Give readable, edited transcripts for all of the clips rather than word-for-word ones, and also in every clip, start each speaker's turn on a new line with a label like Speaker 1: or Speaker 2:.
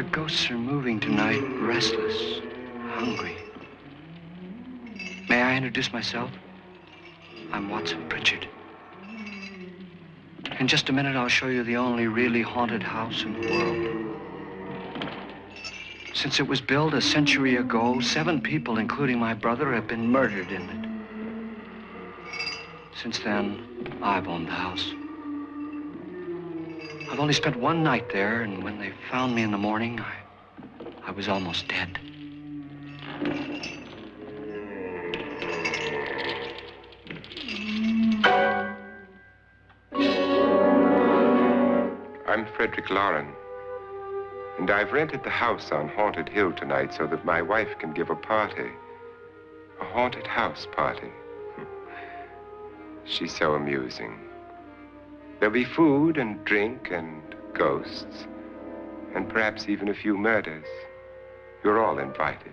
Speaker 1: The ghosts are moving tonight, restless, hungry. May I introduce myself? I'm Watson Pritchard. In just a minute, I'll show you the only really haunted house in the world. Since it was built a century ago, 7 people, including my brother, have been murdered in it. Since then, I've owned the house. I've only spent one night there, and when they found me in the morning, I was almost dead.
Speaker 2: I'm Frederick Loren, and I've rented the house on Haunted Hill tonight so that my wife can give a party. A haunted house party. She's so amusing. There'll be food and drink and ghosts, and perhaps even a few murders. You're all invited.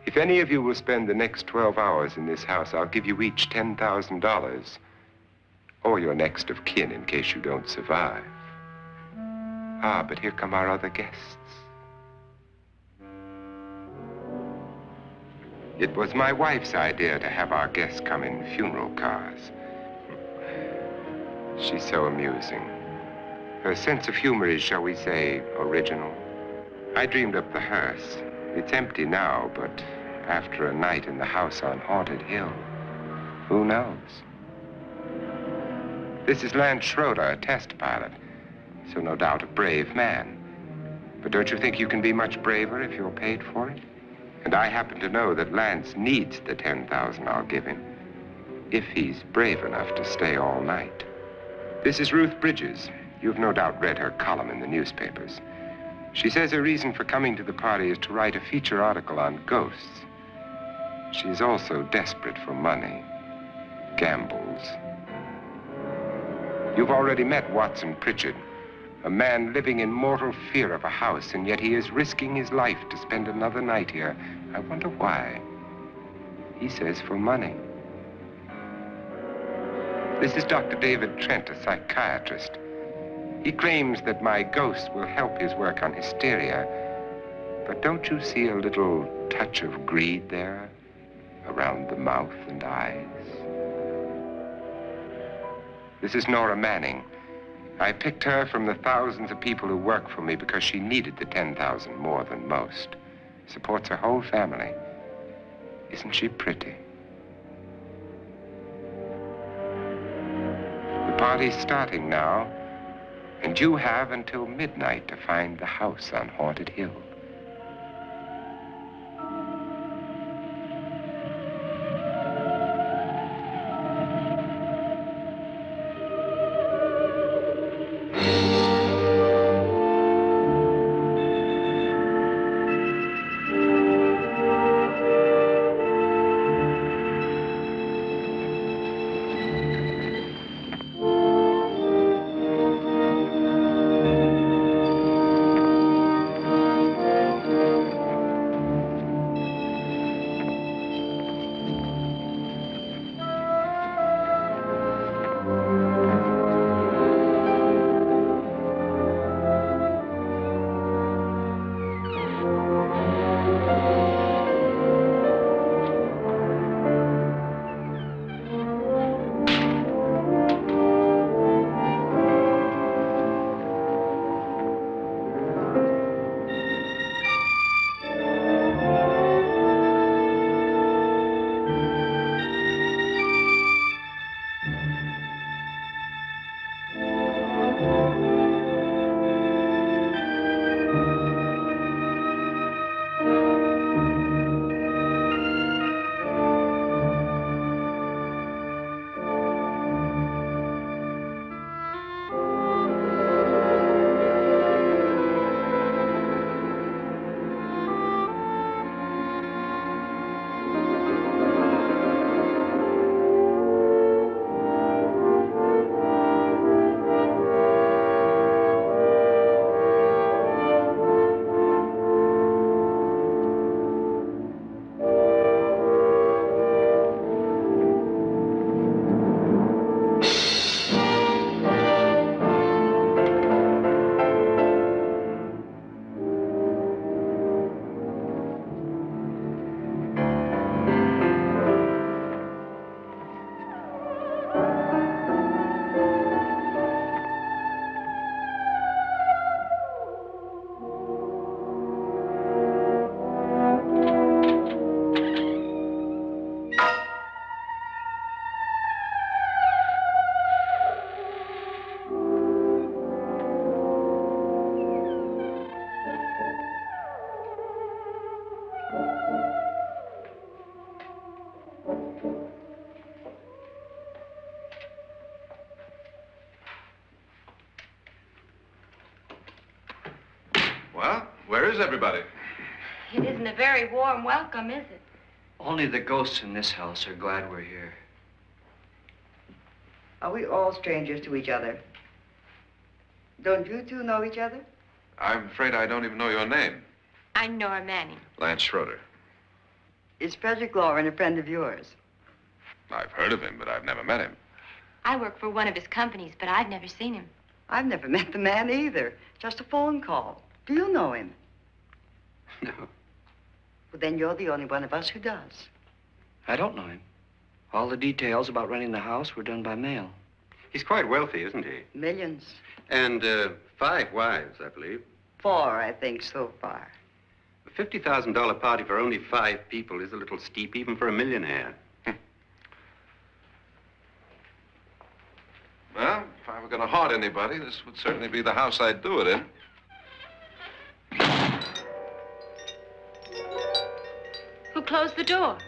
Speaker 2: If any of you will spend the next 12 hours in this house, I'll give you each $10,000, or your next of kin in case you don't survive. Ah, but here come our other guests. It was my wife's idea to have our guests come in funeral cars. She's so amusing. Her sense of humor is, shall we say, original. I dreamed up the hearse. It's empty now, but after a night in the house on Haunted Hill, who knows? This is Lance Schroeder, a test pilot, so no doubt a brave man. But don't you think you can be much braver if you're paid for it? And I happen to know that Lance needs the $10,000 I'll give him, if he's brave enough to stay all night. This is Ruth Bridges. You've no doubt read her column in the newspapers. She says her reason for coming to the party is to write a feature article on ghosts. She's also desperate for money, gambles. You've already met Watson Pritchard, a man living in mortal fear of a house, and yet he is risking his life to spend another night here. I wonder why. He says for money. This is Dr. David Trent, a psychiatrist. He claims that my ghost will help his work on hysteria. But don't you see a little touch of greed there around the mouth and eyes? This is Nora Manning. I picked her from the thousands of people who work for me because she needed the $10,000 more than most. Supports her whole family. Isn't she pretty? The party's starting now, and you have until midnight to find the house on Haunted Hill.
Speaker 3: Well, where is everybody?
Speaker 4: It isn't a very warm welcome, is it?
Speaker 1: Only the ghosts in this house are glad we're here.
Speaker 5: Are we all strangers to each other? Don't you two know each other?
Speaker 3: I'm afraid I don't even know your name.
Speaker 4: I'm Nora Manning.
Speaker 3: Lance Schroeder.
Speaker 5: Is Frederick Loren a friend of yours?
Speaker 3: I've heard of him, but I've never met him.
Speaker 4: I work for one of his companies, but I've never seen him.
Speaker 5: I've never met the man either. Just a phone call. Do you know him?
Speaker 1: No,
Speaker 5: Well, then you're the only one of us who does.
Speaker 1: I don't know him. All the details about renting the house were done by mail.
Speaker 6: He's quite wealthy, isn't he?
Speaker 5: Millions.
Speaker 6: And 5 wives, I believe.
Speaker 5: 4, I think, so far.
Speaker 6: A $50,000 party for only 5 people is a little steep, even for a millionaire.
Speaker 3: Well, if I were going to haunt anybody, this would certainly be the house I'd do it in.
Speaker 4: Who closed the door?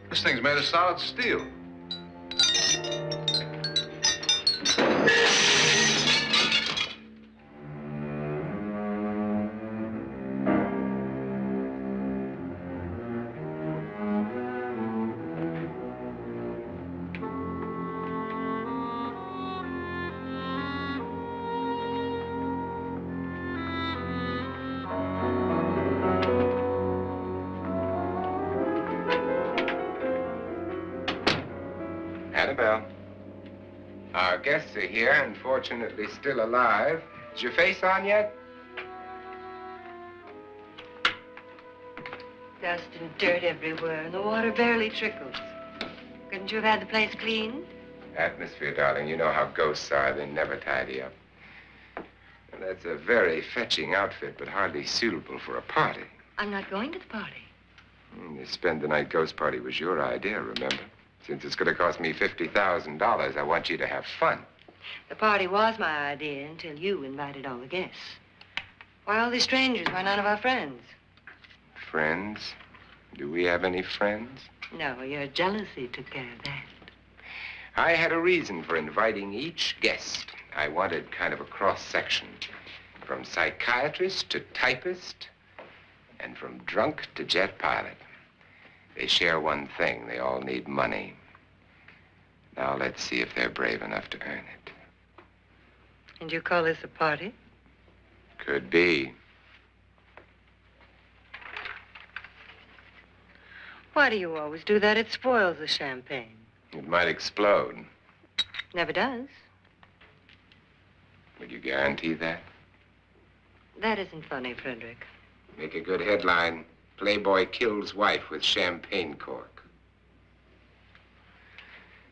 Speaker 3: This thing's made of solid steel.
Speaker 2: Annabelle, our guests are here, unfortunately still alive. Is your face on yet?
Speaker 5: Dust and dirt everywhere, and the water barely trickles. Couldn't you have had the place cleaned?
Speaker 2: Atmosphere, darling. You know how ghosts are. They never tidy up. And that's a very fetching outfit, but hardly suitable for a party.
Speaker 5: I'm not going to the party.
Speaker 2: The spend-the-night ghost party was your idea, remember? Since it's going to cost me $50,000, I want you to have fun.
Speaker 5: The party was my idea until you invited all the guests. Why all these strangers? Why none of our friends?
Speaker 2: Friends? Do we have any friends?
Speaker 5: No, your jealousy took care of that.
Speaker 2: I had a reason for inviting each guest. I wanted kind of a cross-section. From psychiatrist to typist, and from drunk to jet pilot. They share one thing. They all need money. Now let's see if they're brave enough to earn it.
Speaker 5: And you call this a party?
Speaker 2: Could be.
Speaker 5: Why do you always do that? It spoils the champagne.
Speaker 2: It might explode.
Speaker 5: Never does.
Speaker 2: Would you guarantee that?
Speaker 5: That isn't funny, Frederick.
Speaker 2: Make a good headline. Playboy kills wife with champagne cork.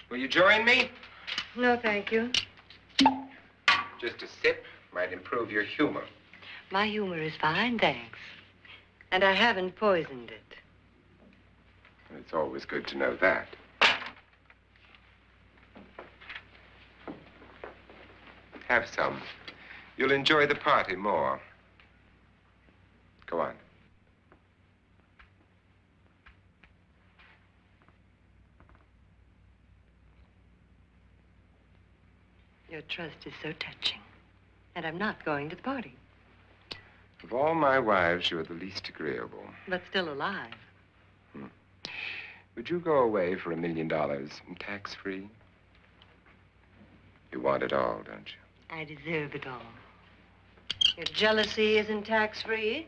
Speaker 2: Will you join me?
Speaker 5: No, thank you.
Speaker 2: Just a sip might improve your humor.
Speaker 5: My humor is fine, thanks. And I haven't poisoned it.
Speaker 2: It's always good to know that. Have some. You'll enjoy the party more. Go on.
Speaker 5: Your trust is so touching. And I'm not going to the party.
Speaker 2: Of all my wives, you're the least agreeable.
Speaker 5: But still alive.
Speaker 2: Would you go away for $1 million and tax-free? You want it all, don't you?
Speaker 5: I deserve it all. Your jealousy isn't tax-free.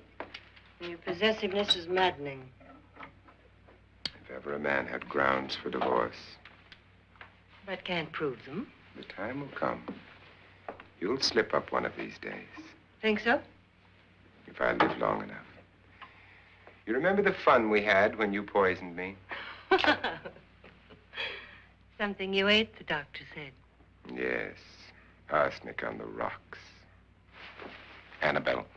Speaker 5: And your possessiveness is maddening.
Speaker 2: If ever a man had grounds for divorce.
Speaker 5: But can't prove them.
Speaker 2: The time will come. You'll slip up one of these days.
Speaker 5: Think so?
Speaker 2: If I live long enough. You remember the fun we had when you poisoned me?
Speaker 5: Something you ate, the doctor said.
Speaker 2: Yes. Arsenic on the rocks. Annabelle,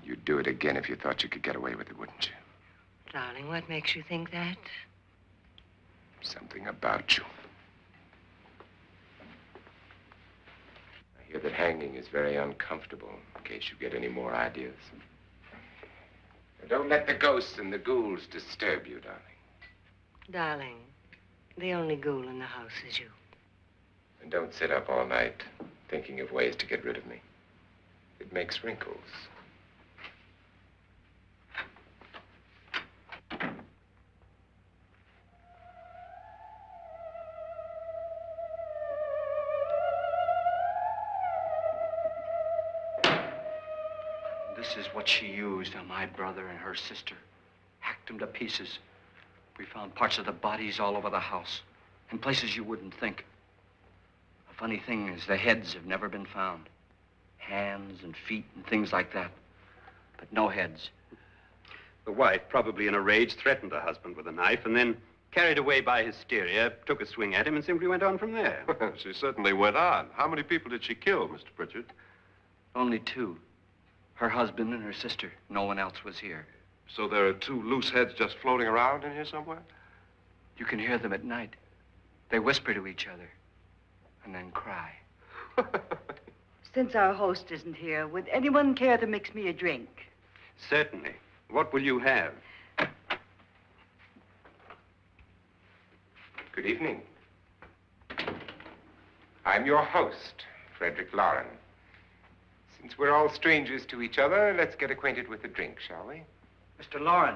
Speaker 2: you'd do it again if you thought you could get away with it, wouldn't you?
Speaker 5: Darling, what makes you think that?
Speaker 2: Something about you. I hear that hanging is very uncomfortable, in case you get any more ideas. Don't let the ghosts and the ghouls disturb you, darling.
Speaker 5: Darling, the only ghoul in the house is you.
Speaker 2: And don't sit up all night thinking of ways to get rid of me. It makes wrinkles.
Speaker 1: This is what she used on my brother and her sister. Hacked them to pieces. We found parts of the bodies all over the house, in places you wouldn't think. The funny thing is the heads have never been found. Hands and feet and things like that. But no heads.
Speaker 6: The wife, probably in a rage, threatened her husband with a knife and then, carried away by hysteria, took a swing at him and simply went on from there.
Speaker 3: She certainly went on. How many people did she kill, Mr. Pritchard?
Speaker 1: Only two. Her husband and her sister. No one else was here.
Speaker 3: So there are two loose heads just floating around in here somewhere?
Speaker 1: You can hear them at night. They whisper to each other and then cry.
Speaker 7: Since our host isn't here, would anyone care to mix me a drink?
Speaker 6: Certainly. What will you have?
Speaker 2: Good evening. I'm your host, Frederick Loren. Since we're all strangers to each other, let's get acquainted with a drink, shall we?
Speaker 1: Mr. Loren,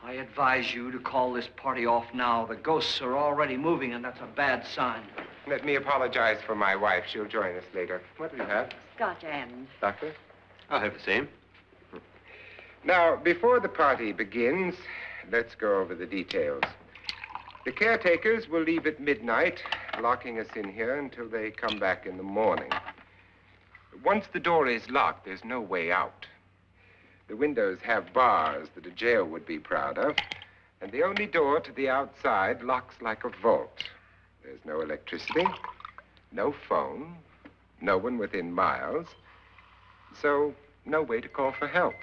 Speaker 1: I advise you to call this party off now. The ghosts are already moving, and that's a bad sign.
Speaker 2: Let me apologize for my wife. She'll join us later. What do you have?
Speaker 7: Scotch and.
Speaker 2: Doctor?
Speaker 6: I'll have the same.
Speaker 2: Now, before the party begins, let's go over the details. The caretakers will leave at midnight, locking us in here until they come back in the morning. Once the door is locked, there's no way out. The windows have bars that a jail would be proud of, and the only door to the outside locks like a vault. There's no electricity, no phone, no one within miles, so no way to call for help.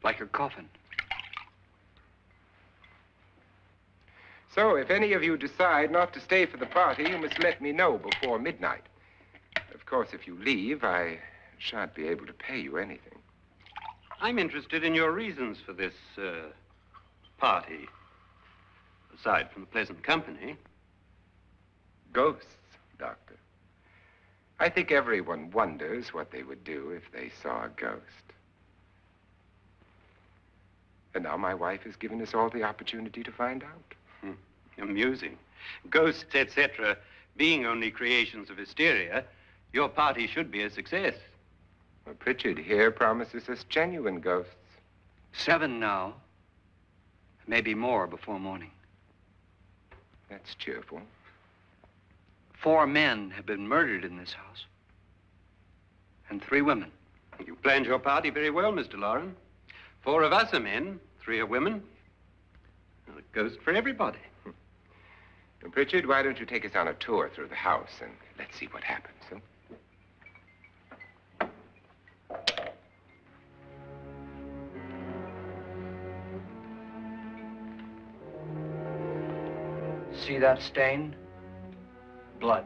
Speaker 1: Like a coffin.
Speaker 2: So if any of you decide not to stay for the party, you must let me know before midnight. Of course, if you leave, I shan't be able to pay you anything.
Speaker 6: I'm interested in your reasons for this, party. Aside from the pleasant company.
Speaker 2: Ghosts, Doctor. I think everyone wonders what they would do if they saw a ghost. And now my wife has given us all the opportunity to find out.
Speaker 6: Amusing. Ghosts, etc., being only creations of hysteria, your party should be a success.
Speaker 2: Well, Pritchard here promises us genuine ghosts.
Speaker 1: 7 now. Maybe more before morning.
Speaker 2: That's cheerful.
Speaker 1: 4 men have been murdered in this house. And 3 women.
Speaker 6: You planned your party very well, Mr. Loren. 4 of us are men, 3 are women. Well, a ghost for everybody.
Speaker 2: Well, Pritchard, why don't you take us on a tour through the house and let's see what happens, huh?
Speaker 1: See that stain? Blood.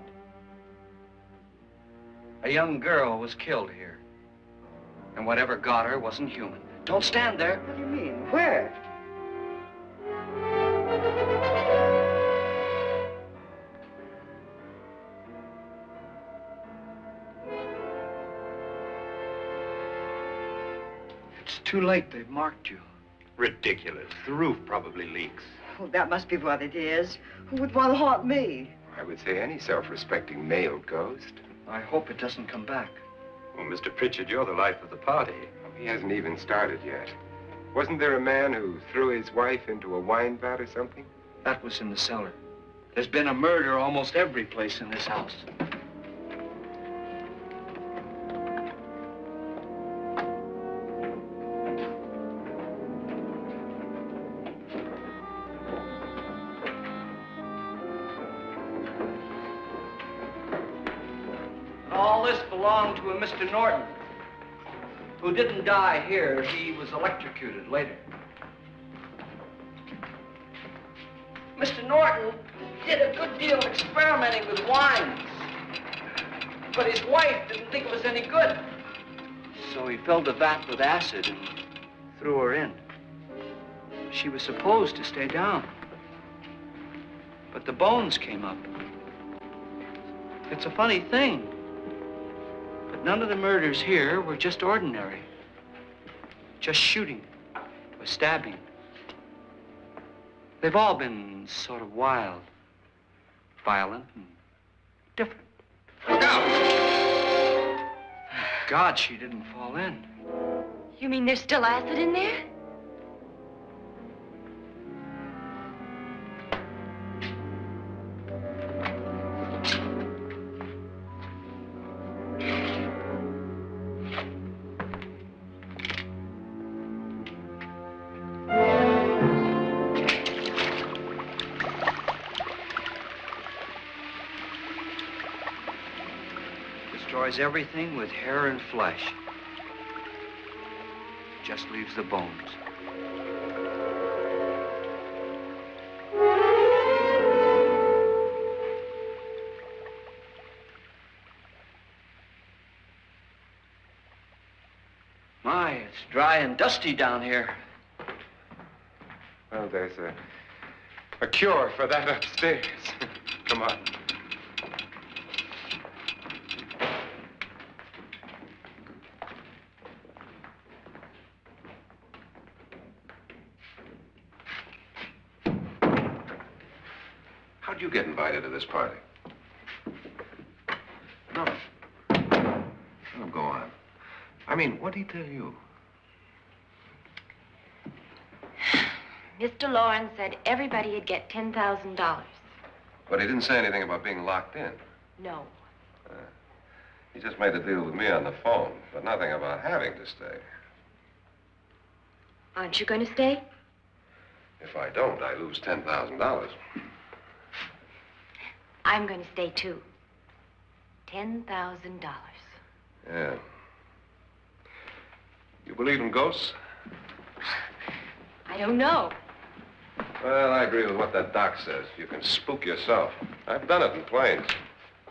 Speaker 1: A young girl was killed here. And whatever got her wasn't human. Don't stand there.
Speaker 7: What do you mean? Where?
Speaker 1: It's too late. They've marked you.
Speaker 6: Ridiculous. The roof probably leaks.
Speaker 7: Oh, that must be what it is. Who would want to haunt me?
Speaker 2: I would say any self-respecting male ghost.
Speaker 1: I hope it doesn't come back.
Speaker 6: Well, Mr. Pritchard, you're the life of the party.
Speaker 2: He hasn't even started yet. Wasn't there a man who threw his wife into a wine vat or something?
Speaker 1: That was in the cellar. There's been a murder almost every place in this house. All this belonged to a Mr. Norton, who didn't die here. He was electrocuted later. Mr. Norton did a good deal of experimenting with wines, but his wife didn't think it was any good. So he filled the vat with acid and threw her in. She was supposed to stay down. But the bones came up. It's a funny thing. But none of the murders here were just ordinary. Just shooting or stabbing. They've all been sort of wild, violent, and different.
Speaker 3: Look out!
Speaker 1: Thank God she didn't fall in.
Speaker 4: You mean there's still acid in there?
Speaker 1: Destroys everything with hair and flesh. Just leaves the bones. My, it's dry and dusty down here.
Speaker 2: Well, there's a cure for that upstairs. Come on.
Speaker 3: How'd you get invited to this party? No. Oh, go on. I mean, what'd he tell you?
Speaker 4: Mr. Loren said everybody'd get $10,000.
Speaker 3: But he didn't say anything about being locked in.
Speaker 4: No.
Speaker 3: He just made a deal with me on the phone, but nothing about having to stay.
Speaker 4: Aren't you going to stay?
Speaker 3: If I don't, I lose $10,000.
Speaker 4: I'm going to stay, too. $10,000.
Speaker 3: Yeah. You believe in ghosts?
Speaker 4: I don't know.
Speaker 3: Well, I agree with what that doc says. You can spook yourself. I've done it in planes.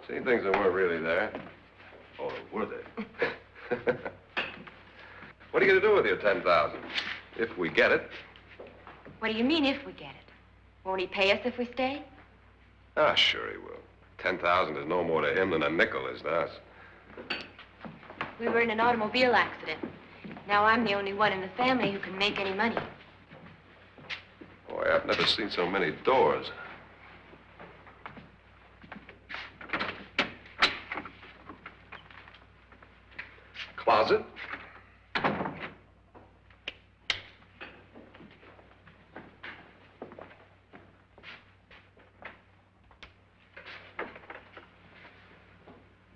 Speaker 3: Seen things that weren't really there. Or were they? What are you going to do with your $10,000? If we get it.
Speaker 4: What do you mean, if we get it? Won't he pay us if we stay?
Speaker 3: Ah, sure he will. 10,000 is no more to him than a nickel is to us.
Speaker 4: We were in an automobile accident. Now I'm the only one in the family who can make any money.
Speaker 3: Boy, I've never seen so many doors. Closet.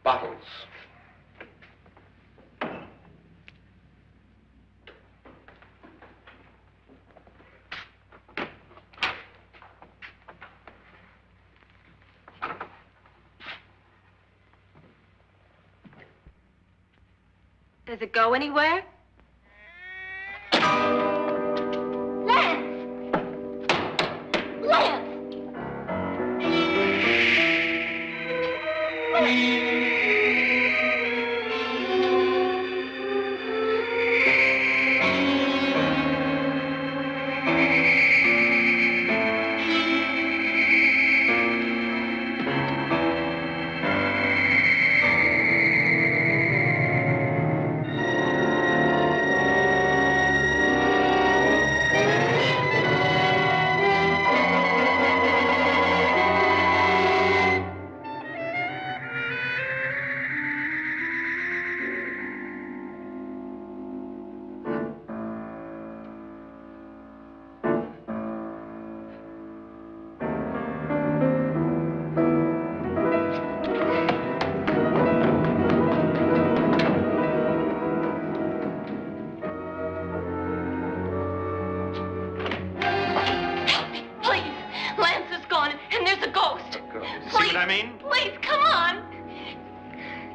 Speaker 3: Bottles.
Speaker 4: Does it go anywhere? Lance! Lance!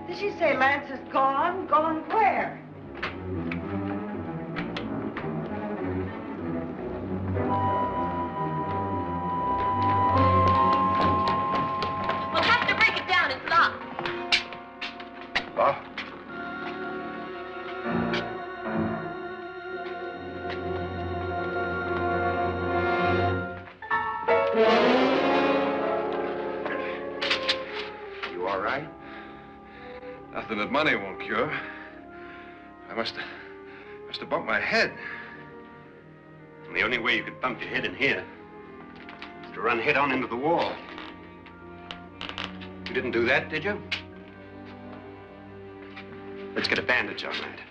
Speaker 7: Did she say Lance is gone? Gone where?
Speaker 4: We'll have to break it down. It's locked.
Speaker 3: Locked? that money won't cure. I must have bumped my head.
Speaker 6: And the only way you could bump your head in here is to run head on into the wall. You didn't do that, did you? Let's get a bandage on that.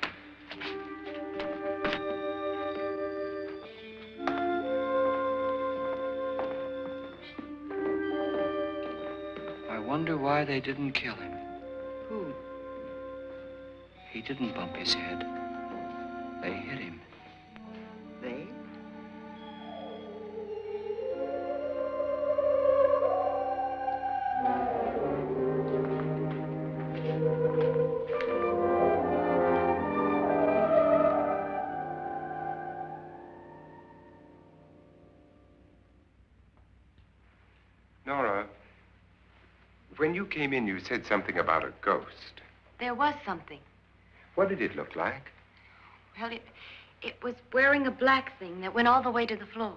Speaker 1: I wonder why they didn't kill him.
Speaker 7: Who?
Speaker 1: He didn't bump his head. They hit him.
Speaker 7: They?
Speaker 2: Nora, when you came in, you said something about a ghost.
Speaker 4: There was something.
Speaker 2: What did it look like?
Speaker 4: Well, it was wearing a black thing that went all the way to the floor.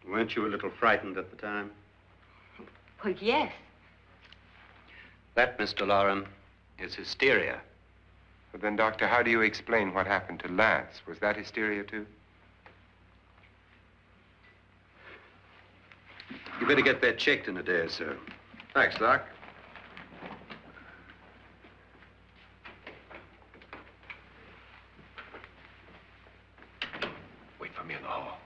Speaker 6: Weren't you a little frightened at the time?
Speaker 4: Well, yes.
Speaker 6: That, Mr. Loren, is hysteria.
Speaker 2: But then, Doctor, how do you explain what happened to Lance? Was that hysteria, too?
Speaker 6: You better get that checked in a day or so.
Speaker 3: Thanks, Doc. Wait for me in the hall.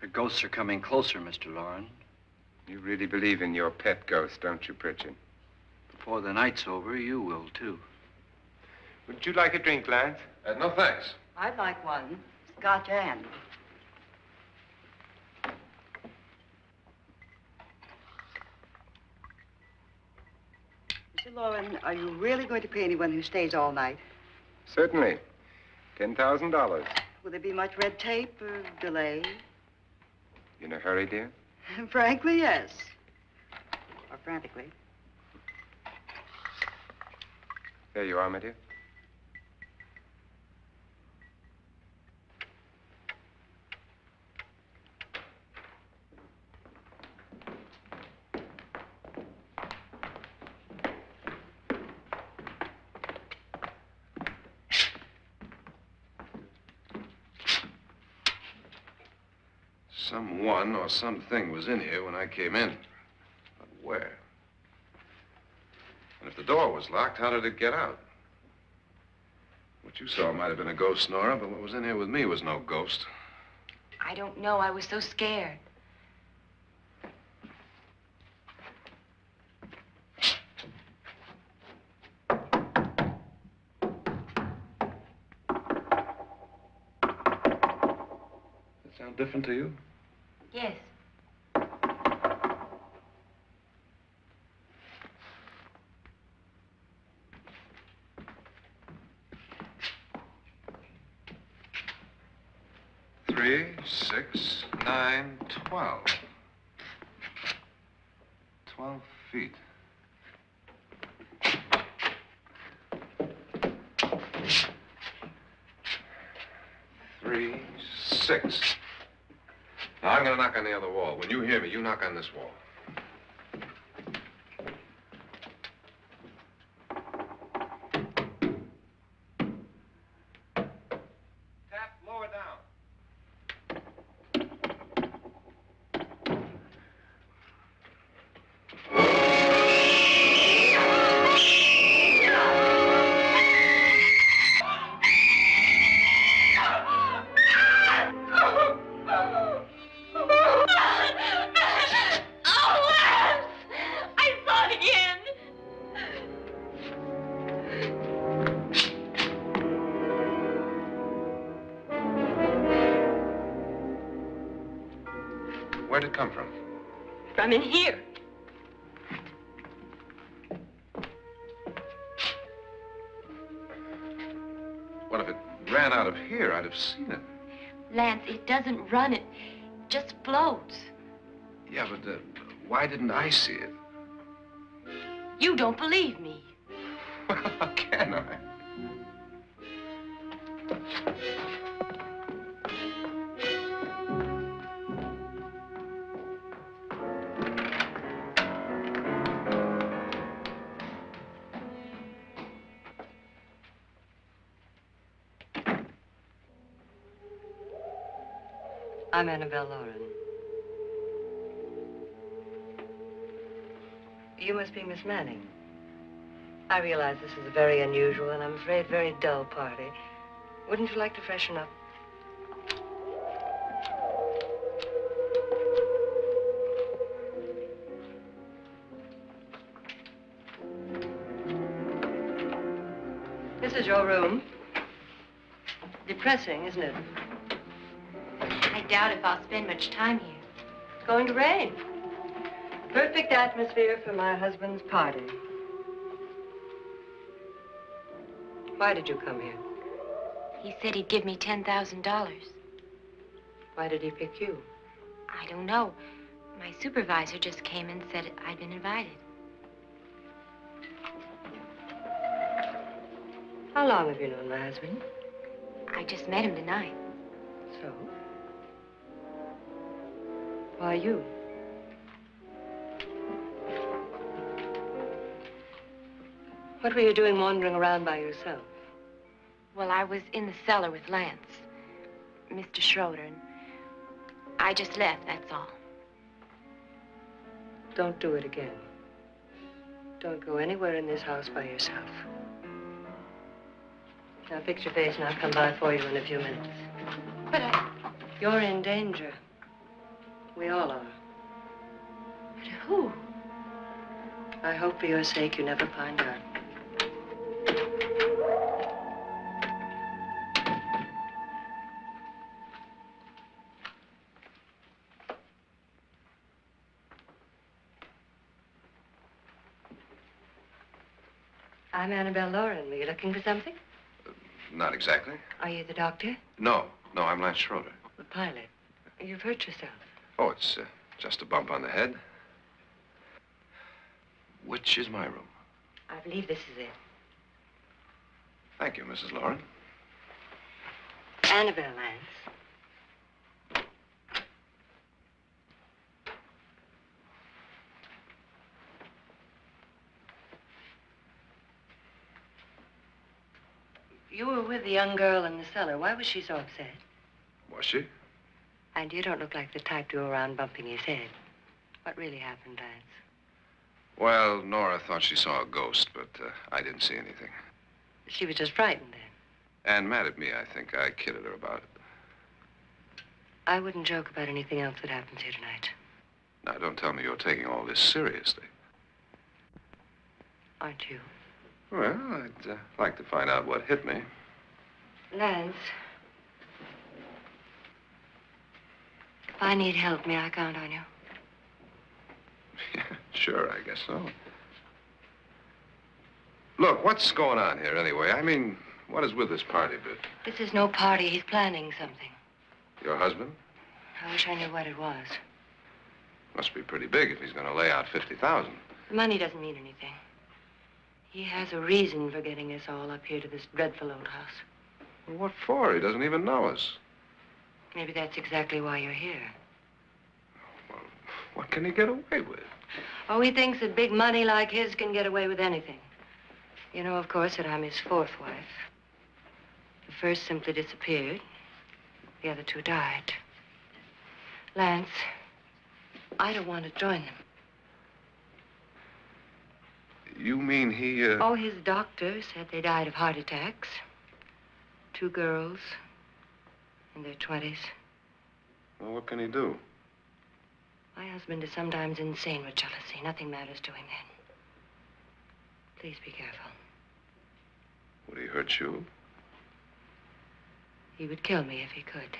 Speaker 1: The ghosts are coming closer, Mr. Loren.
Speaker 2: You really believe in your pet ghost, don't you, Pritchard?
Speaker 1: Before the night's over, you will, too.
Speaker 2: Would you like a drink, Lance?
Speaker 3: No, thanks.
Speaker 7: I'd like one. Scotch and. Mr. Loren, are you really going to pay anyone who stays all night?
Speaker 2: Certainly. $10,000.
Speaker 7: Will there be much red tape or delay?
Speaker 2: In a hurry, dear?
Speaker 7: Frankly, yes. Or frantically.
Speaker 2: There you are, my dear.
Speaker 3: Someone or something was in here when I came in. But where? And if the door was locked, how did it get out? What you saw might have been a ghost, Nora, but what was in here with me was no ghost.
Speaker 4: I don't know. I was so scared.
Speaker 3: Does that sound different to you?
Speaker 4: Yes.
Speaker 3: Three, 6, 9, 12. 12 feet. Three, 6. Now, I'm going to knock on the other wall. When you hear me, you knock on this wall. Tap lower down. Where'd it come from?
Speaker 4: From in here.
Speaker 3: What if it ran out of here? I'd have seen it.
Speaker 4: Lance, it doesn't run. It just floats.
Speaker 3: Yeah, but why didn't I see it?
Speaker 4: You don't believe me.
Speaker 3: Well, how can I?
Speaker 5: I'm Annabelle Loren. You must be Miss Manning. I realize this is a very unusual and I'm afraid very dull party. Wouldn't you like to freshen up? This is your room. Depressing, isn't it?
Speaker 4: I doubt if I'll spend much time here.
Speaker 5: It's going to rain. Perfect atmosphere for my husband's party. Why did you come here?
Speaker 4: He said he'd give me $10,000.
Speaker 5: Why did he pick you?
Speaker 4: I don't know. My supervisor just came and said I'd been invited.
Speaker 5: How long have you known my husband?
Speaker 4: I just met him tonight.
Speaker 5: So? Why you? What were you doing wandering around by yourself?
Speaker 4: Well, I was in the cellar with Lance, Mr. Schroeder, and I just left, that's all.
Speaker 5: Don't do it again. Don't go anywhere in this house by yourself. Now fix your face and I'll come by for you in a few minutes.
Speaker 4: But
Speaker 5: You're in danger. We all are.
Speaker 4: But who?
Speaker 5: I hope for your sake you never find out. I'm Annabelle Loren. Were you looking for something?
Speaker 3: Not exactly.
Speaker 5: Are you the doctor?
Speaker 3: No, I'm Lance Schroeder.
Speaker 5: The pilot. You've hurt yourself.
Speaker 3: Oh, it's just a bump on the head. Which is my room?
Speaker 5: I believe this is it.
Speaker 3: Thank you, Mrs. Loren.
Speaker 5: Annabelle, Lance. You were with the young girl in the cellar. Why was she so upset?
Speaker 3: Was she?
Speaker 5: And you don't look like the type to go around bumping his head. What really happened, Lance?
Speaker 3: Well, Nora thought she saw a ghost, but I didn't see anything.
Speaker 5: She was just frightened then.
Speaker 3: And mad at me, I think. I kidded her about it.
Speaker 5: I wouldn't joke about anything else that happens here tonight.
Speaker 3: Now, don't tell me you're taking all this seriously.
Speaker 5: Aren't you?
Speaker 3: Well, I'd like to find out what hit me.
Speaker 5: Lance. If I need help, may I count on you?
Speaker 3: Yeah, sure, I guess so. Look, what's going on here anyway? I mean, what is with this party bit?
Speaker 5: This is no party. He's planning something.
Speaker 3: Your husband?
Speaker 5: I wish I knew what it was.
Speaker 3: Must be pretty big if he's going to lay out 50,000.
Speaker 5: The money doesn't mean anything. He has a reason for getting us all up here to this dreadful old house.
Speaker 3: Well, what for? He doesn't even know us.
Speaker 5: Maybe that's exactly why you're here.
Speaker 3: Well, what can he get away with?
Speaker 5: Oh, he thinks that big money like his can get away with anything. You know, of course, that I'm his fourth wife. The first simply disappeared. The other two died. Lance, I don't want to join them.
Speaker 3: You mean he,
Speaker 5: Oh, his doctor said they died of heart attacks. 2 girls in their 20s.
Speaker 3: Well, what can he do?
Speaker 5: My husband is sometimes insane with jealousy. Nothing matters to him then. Please be careful.
Speaker 3: Would he hurt you?
Speaker 5: He would kill me if he could.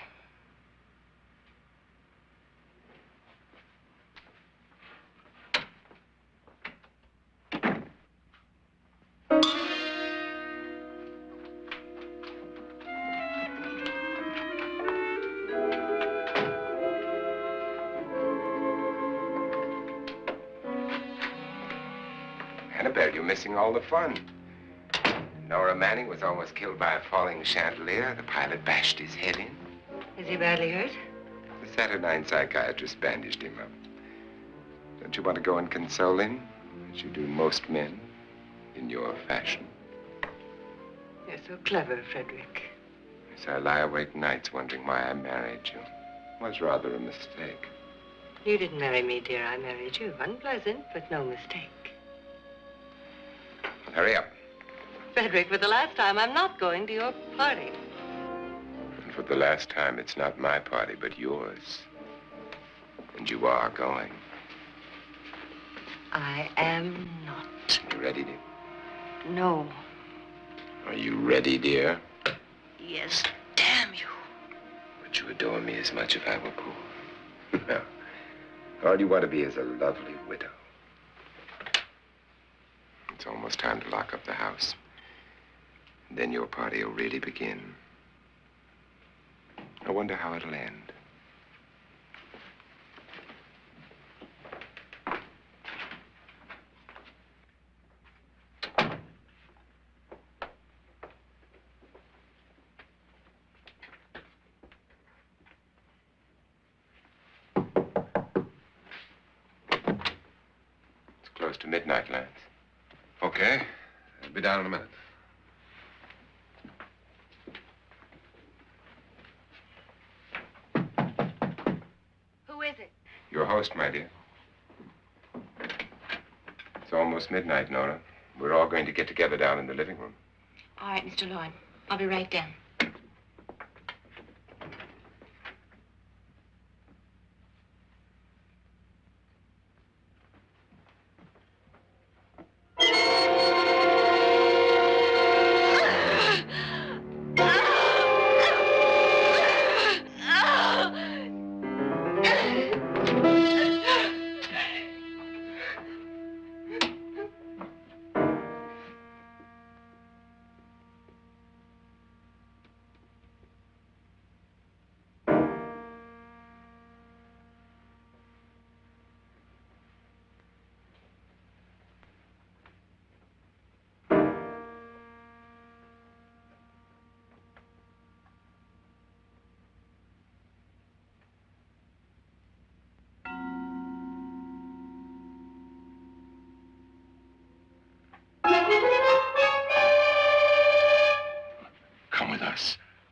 Speaker 2: Annabelle, you're missing all the fun. Nora Manning was almost killed by a falling chandelier. The pilot bashed his head in.
Speaker 5: Is he badly hurt?
Speaker 2: The Saturnine psychiatrist bandaged him up. Don't you want to go and console him, as you do most men, in your fashion?
Speaker 5: You're so clever, Frederick.
Speaker 2: So I lie awake nights wondering why I married you. was rather a mistake.
Speaker 5: You didn't marry me, dear. I married you. Unpleasant, but no mistake.
Speaker 2: Hurry up.
Speaker 5: Frederick, for the last time, I'm not going to your party.
Speaker 2: And for the last time, it's not my party, but yours. And you are going.
Speaker 5: I am not.
Speaker 2: You ready, dear?
Speaker 5: No.
Speaker 2: Are you ready, dear?
Speaker 5: Yes, damn you.
Speaker 2: Would you adore me as much if I were poor? No. All you want to be is a lovely widow. It's almost time to lock up the house. And then your party will really begin. I wonder how it'll end. Close to midnight, Lance.
Speaker 3: Okay. I'll be down in a minute.
Speaker 4: Who is it?
Speaker 2: Your host, my dear. It's almost midnight, Nora. We're all going to get together down in the living room.
Speaker 4: All right, Mr. Loren. I'll be right down.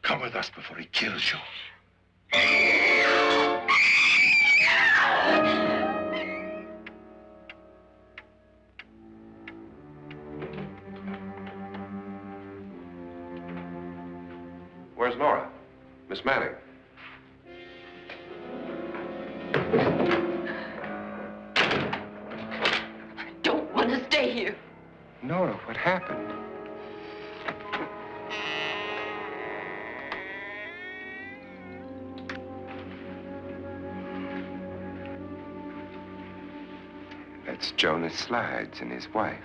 Speaker 3: Come with us before he kills you. Where's Nora? Miss Manning.
Speaker 4: I don't want to stay here.
Speaker 2: Nora, what happened? That's Jonas Slides and his wife.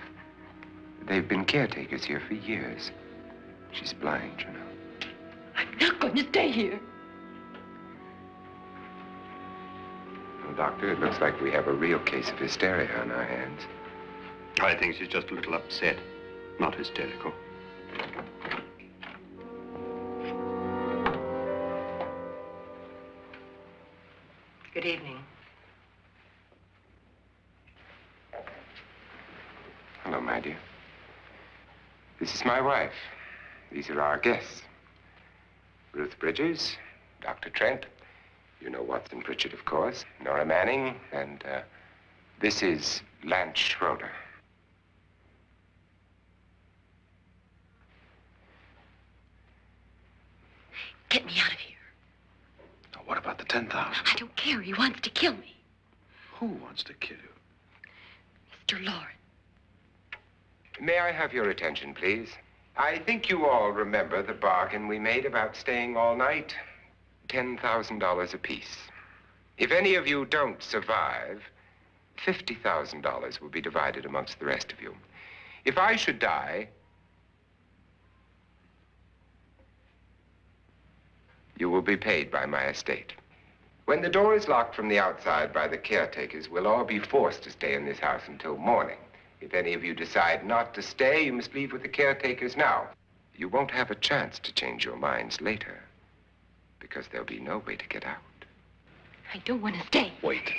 Speaker 2: They've been caretakers here for years. She's blind, you know.
Speaker 4: I'm not going to stay here.
Speaker 2: Well, Doctor, it looks like we have a real case of hysteria on our hands.
Speaker 6: I think she's just a little upset, not hysterical.
Speaker 5: Good evening.
Speaker 2: Hello, my dear. This is my wife. These are our guests. Ruth Bridges, Dr. Trent. You know Watson Pritchard, of course. Nora Manning, and this is Lance Schroeder.
Speaker 4: Get me out of here.
Speaker 3: Now, what about the 10,000?
Speaker 4: I don't care. He wants to kill me.
Speaker 3: Who wants to kill you?
Speaker 4: Mr. Loren.
Speaker 2: May I have your attention, please? I think you all remember the bargain we made about staying all night. $10,000 apiece. If any of you don't survive, $50,000 will be divided amongst the rest of you. If I should die, you will be paid by my estate. When the door is locked from the outside by the caretakers, we'll all be forced to stay in this house until morning. If any of you decide not to stay, you must leave with the caretakers now. You won't have a chance to change your minds later, because there'll be no way to get out.
Speaker 4: I don't want to stay.
Speaker 3: Wait.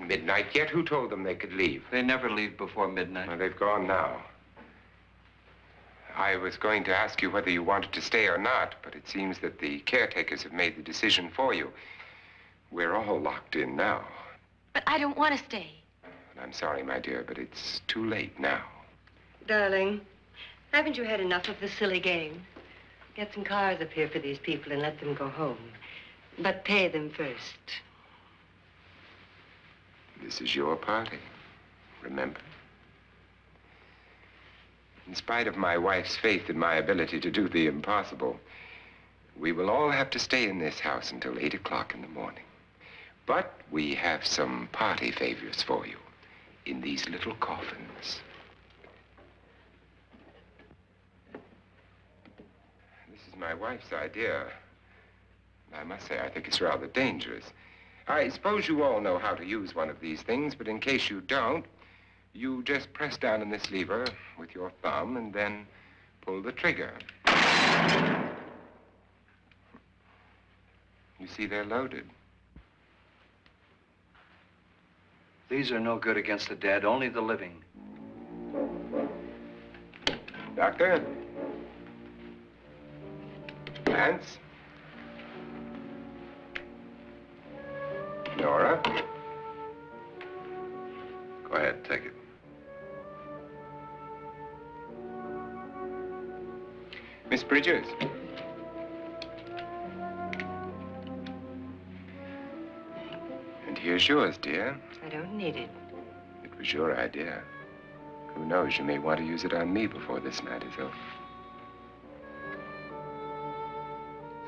Speaker 2: isn't midnight yet. Who told them they could leave?
Speaker 1: They never leave before midnight.
Speaker 2: Well, they've gone now. I was going to ask you whether you wanted to stay or not, but it seems that the caretakers have made the decision for you. We're all locked in now.
Speaker 4: But I don't want to stay.
Speaker 2: And I'm sorry, my dear, but it's too late now.
Speaker 5: Darling, haven't you had enough of the silly game? Get some cars up here for these people and let them go home. But pay them first.
Speaker 2: This is your party, remember? In spite of my wife's faith in my ability to do the impossible, we will all have to stay in this house until 8 o'clock in the morning. But we have some party favors for you in these little coffins. This is my wife's idea. I must say, I think it's rather dangerous. I suppose you all know how to use one of these things, but in case you don't, you just press down on this lever with your thumb and then pull the trigger. You see, they're loaded.
Speaker 1: These are no good against the dead, only the living.
Speaker 2: Doctor? Lance? Nora?
Speaker 3: Go ahead, take it.
Speaker 2: Miss Bridges? And here's yours, dear.
Speaker 5: I don't need it.
Speaker 2: It was your idea. Who knows, you may want to use it on me before this night is over.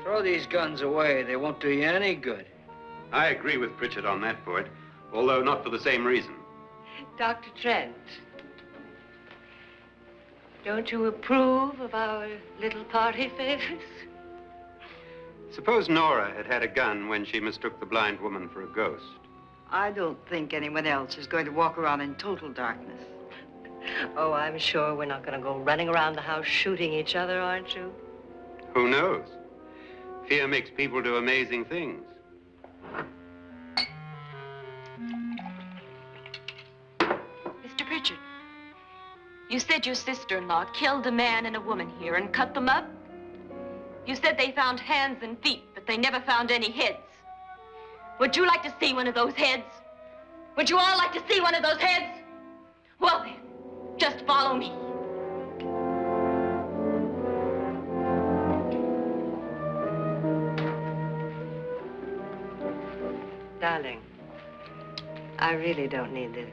Speaker 1: Throw these guns away. They won't do you any good.
Speaker 6: I agree with Pritchard on that point, although not for the same reason.
Speaker 5: Dr. Trent, don't you approve of our little party favors?
Speaker 6: Suppose Nora had had a gun when she mistook the blind woman for a ghost.
Speaker 7: I don't think anyone else is going to walk around in total darkness.
Speaker 5: Oh, I'm sure we're not going to go running around the house shooting each other, aren't you?
Speaker 6: Who knows? Fear makes people do amazing things.
Speaker 4: Mr. Pritchard, you said your sister-in-law killed a man and a woman here and cut them up? You said they found hands and feet, but they never found any heads. Would you like to see one of those heads? Would you all like to see one of those heads? Well then, just follow me.
Speaker 5: Darling, I really don't need this.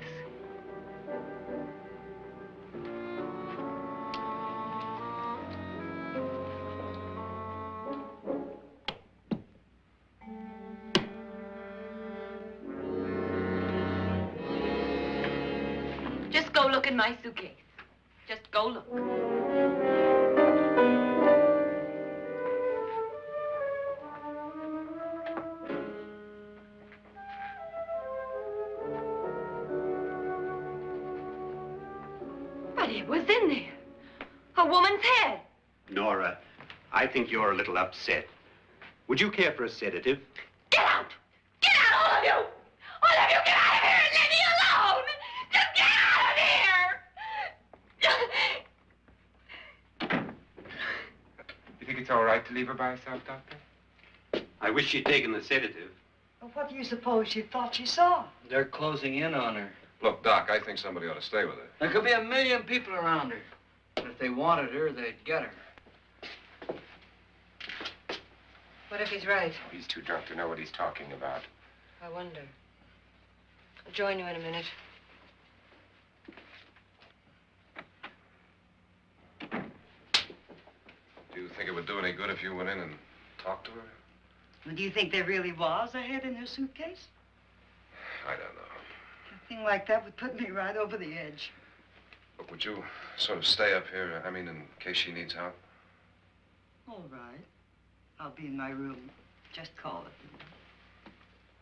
Speaker 4: Just go look in my suitcase. Just go look. But it was in there. A woman's head.
Speaker 6: Nora, I think you're a little upset. Would you care for a sedative?
Speaker 4: Get out! Get out, all of you! All of you, get out of here and leave me alone! Just get out of here!
Speaker 2: You think it's all right to leave her by herself, Doctor?
Speaker 6: I wish she'd taken the sedative.
Speaker 7: Well, what do you suppose she thought she saw?
Speaker 1: They're closing in on her.
Speaker 3: Look, Doc, I think somebody ought to stay with her.
Speaker 1: There could be 1 million people around her. But if they wanted her, they'd get her.
Speaker 5: What if he's right?
Speaker 2: He's too drunk to know what he's talking about.
Speaker 5: I wonder. I'll join you in a minute.
Speaker 3: Do you think it would do any good if you went in and talked to her?
Speaker 7: Well, do you think there really was a head in her suitcase?
Speaker 3: I don't know.
Speaker 7: A thing like that would put me right over the edge.
Speaker 3: But would you sort of stay up here, I mean, in case she needs help?
Speaker 7: All right. I'll be in my room. Just call it.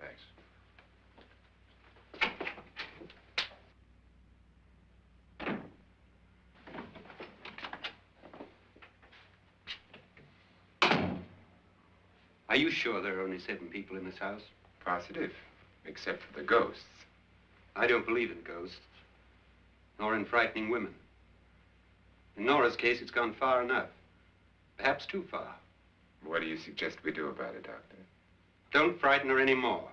Speaker 3: Thanks.
Speaker 6: Are you sure there are only 7 people in this house?
Speaker 2: Positive, except for the ghosts.
Speaker 6: I don't believe in ghosts, nor in frightening women. In Nora's case, it's gone far enough. Perhaps too far.
Speaker 2: What do you suggest we do about it, Doctor?
Speaker 6: Don't frighten her anymore.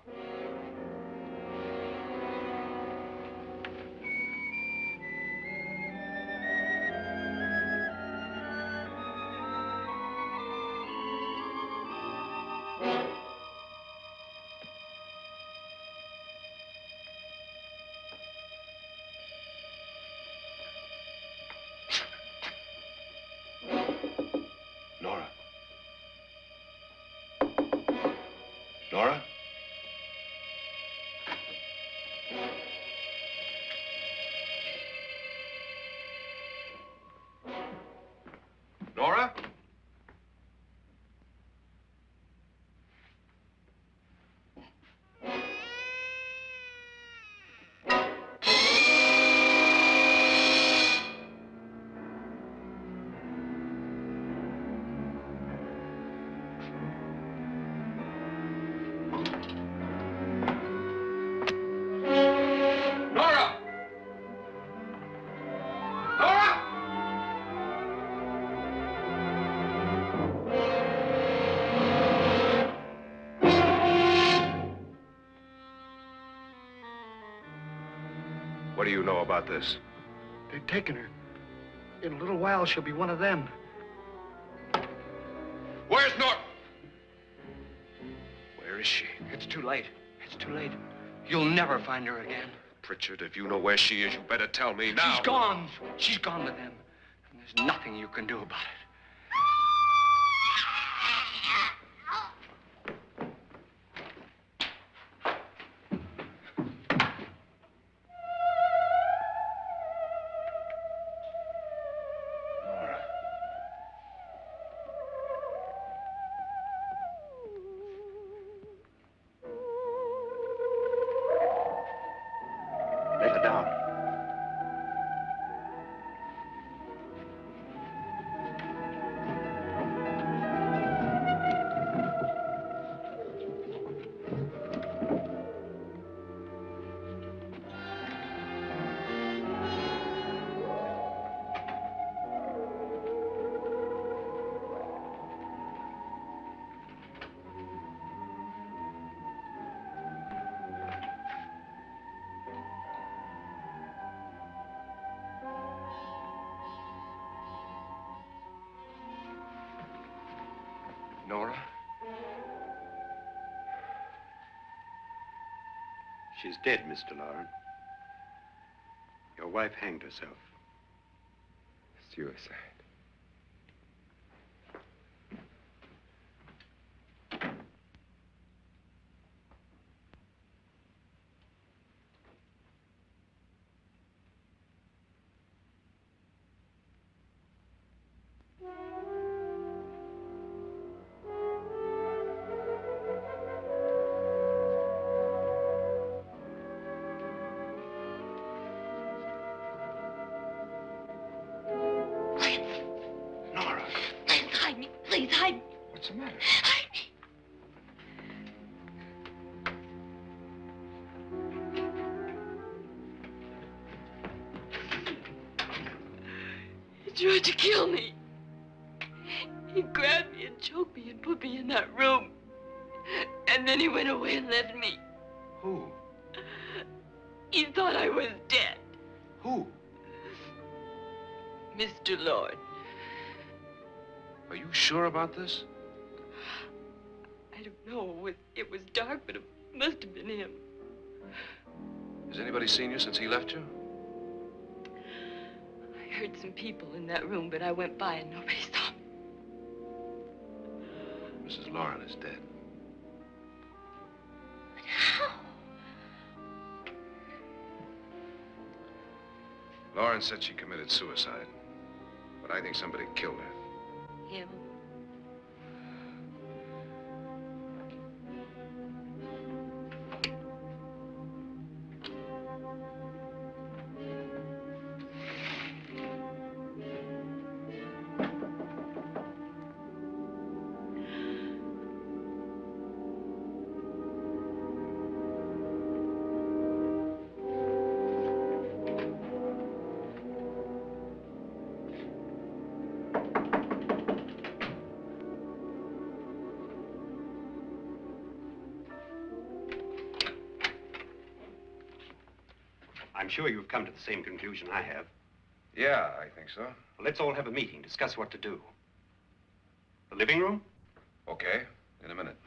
Speaker 3: Nora? Nora? Nora? Nora! Nora! What do you know about this?
Speaker 8: They've taken her. In a little while, she'll be one of them.
Speaker 3: Where's Nora? Where is she?
Speaker 1: It's too late. It's too late. You'll never find her again.
Speaker 3: Pritchard, if you know where she is, you better tell me now.
Speaker 1: She's gone. She's gone with them. And there's nothing you can do about it.
Speaker 3: Nora.
Speaker 6: Let her down.
Speaker 3: Nora?
Speaker 6: She's dead, Mr. Loren. Your wife hanged herself.
Speaker 2: Suicide.
Speaker 3: Nora,
Speaker 4: Please hide me. Please hide me.
Speaker 2: What's the matter?
Speaker 4: Hide me. He tried to kill me. He grabbed me and choked me and put me in that room. And then he went away and left me.
Speaker 3: who?
Speaker 4: He thought I was dead.
Speaker 3: Who?
Speaker 4: Mr. Lord.
Speaker 3: Are you sure about this?
Speaker 4: I don't know. It was dark, but it must have been him.
Speaker 3: Has anybody seen you since he left you?
Speaker 4: I heard some people in that room, but I went by and nobody saw me.
Speaker 3: Mrs. Loren is dead.
Speaker 4: But how?
Speaker 3: Loren said she committed suicide, but I think somebody killed her.
Speaker 4: Him?
Speaker 6: I'm sure you've come to the same conclusion I have.
Speaker 3: Yeah, I think so.
Speaker 6: Well, let's all have a meeting, discuss what to do. The living room?
Speaker 3: Okay, in a minute.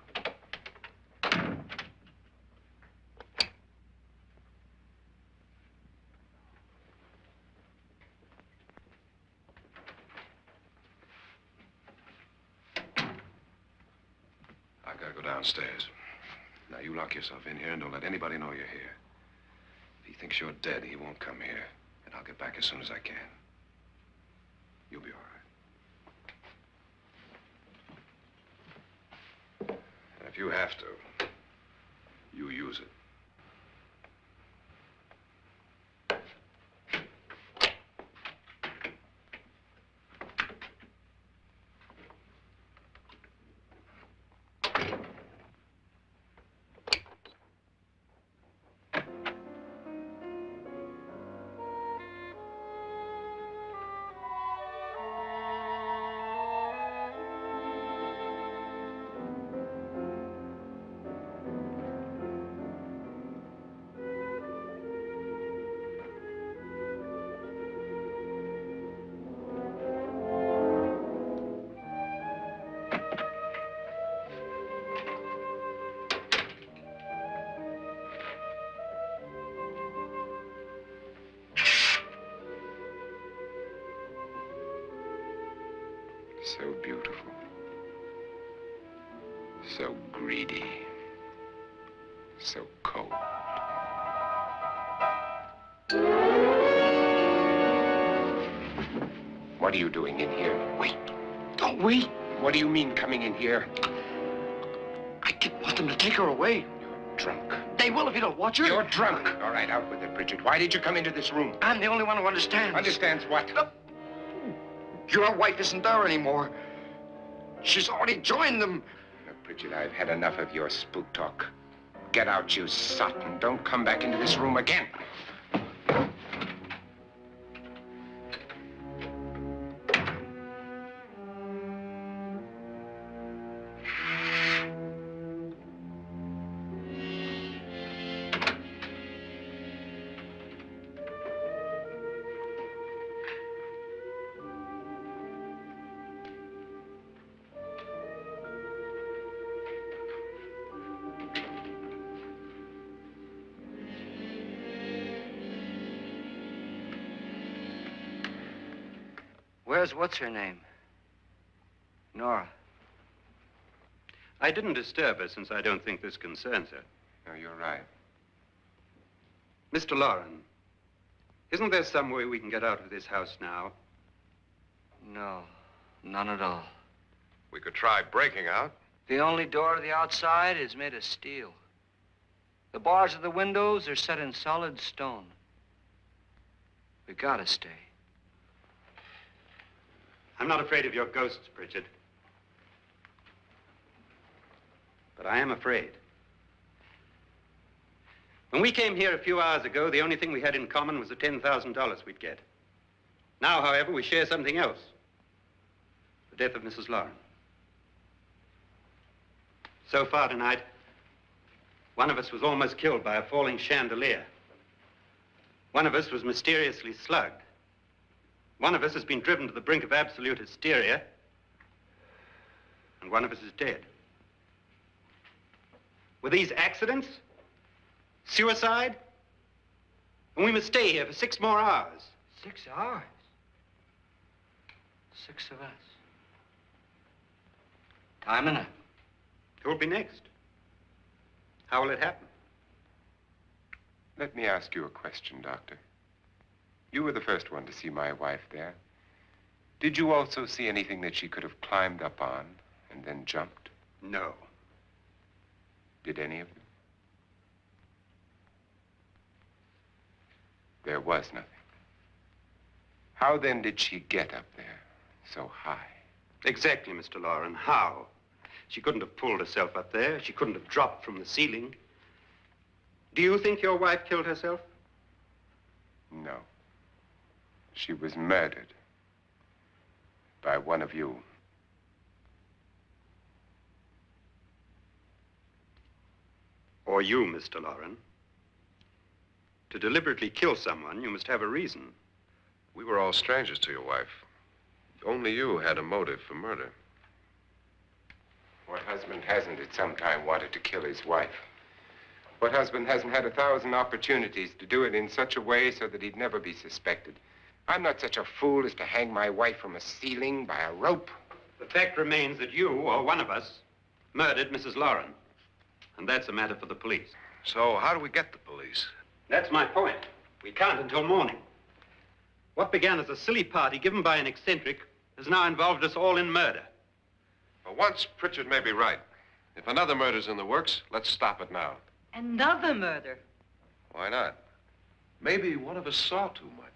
Speaker 3: I've got to go downstairs. Now, you lock yourself in here and don't let anybody know you're here. If he thinks you're dead, he won't come here. And I'll get back as soon as I can. You'll be all right. And if you have to, you use it. So beautiful. So greedy. So cold. What are you doing in here?
Speaker 8: Wait. Don't wait.
Speaker 2: What do you mean coming in here?
Speaker 8: I didn't want them to take her away.
Speaker 2: You're drunk.
Speaker 8: They will if you don't watch her.
Speaker 2: You're drunk. All right, out with it, Pritchard. Why did you come into this room?
Speaker 8: I'm the only one who understands.
Speaker 2: Understands what?
Speaker 8: Your wife isn't there anymore. She's already joined them.
Speaker 2: Look, Pritchard, I've had enough of your spook talk. Get out, you sot, and don't come back into this room again.
Speaker 1: Where's what's-her-name? Nora.
Speaker 6: I didn't disturb her since I don't think this concerns her.
Speaker 2: No, you're right.
Speaker 6: Mr. Loren, isn't there some way we can get out of this house now?
Speaker 1: No, none at all.
Speaker 3: We could try breaking out.
Speaker 1: The only door to the outside is made of steel. The bars of the windows are set in solid stone. We gotta stay.
Speaker 6: I'm not afraid of your ghosts, Pritchard. But I am afraid. When we came here a few hours ago, the only thing we had in common was the $10,000 we'd get. Now, however, we share something else. The death of Mrs. Loren. So far tonight, one of us was almost killed by a falling chandelier. One of us was mysteriously slugged. One of us has been driven to the brink of absolute hysteria, and one of us is dead. Were these accidents? Suicide? And we must stay here for 6 more hours.
Speaker 1: 6 hours? 6 of us. Time enough.
Speaker 6: Who will be next? How will it happen?
Speaker 2: Let me ask you a question, Doctor. You were the first one to see my wife there. Did you also see anything that she could have climbed up on and then jumped?
Speaker 6: No.
Speaker 2: Did any of you? There was nothing. How then did she get up there so high?
Speaker 6: Exactly, Mr. Loren. How? She couldn't have pulled herself up there. She couldn't have dropped from the ceiling. Do you think your wife killed herself?
Speaker 2: No. She was murdered by one of you.
Speaker 6: Or you, Mr. Loren. To deliberately kill someone, you must have a reason.
Speaker 3: We were all strangers to your wife. Only you had a motive for murder.
Speaker 2: What husband hasn't at some time wanted to kill his wife? What husband hasn't had 1,000 opportunities to do it in such a way so that he'd never be suspected? I'm not such a fool as to hang my wife from a ceiling by a rope.
Speaker 6: The fact remains that you, or one of us, murdered Mrs. Loren. And that's a matter for the police.
Speaker 3: So how do we get the police?
Speaker 6: That's my point. We can't until morning. What began as a silly party given by an eccentric has now involved us all in murder.
Speaker 3: For once, Pritchard may be right. If another murder's in the works, let's stop it now.
Speaker 7: Another murder?
Speaker 3: Why not? Maybe one of us saw too much.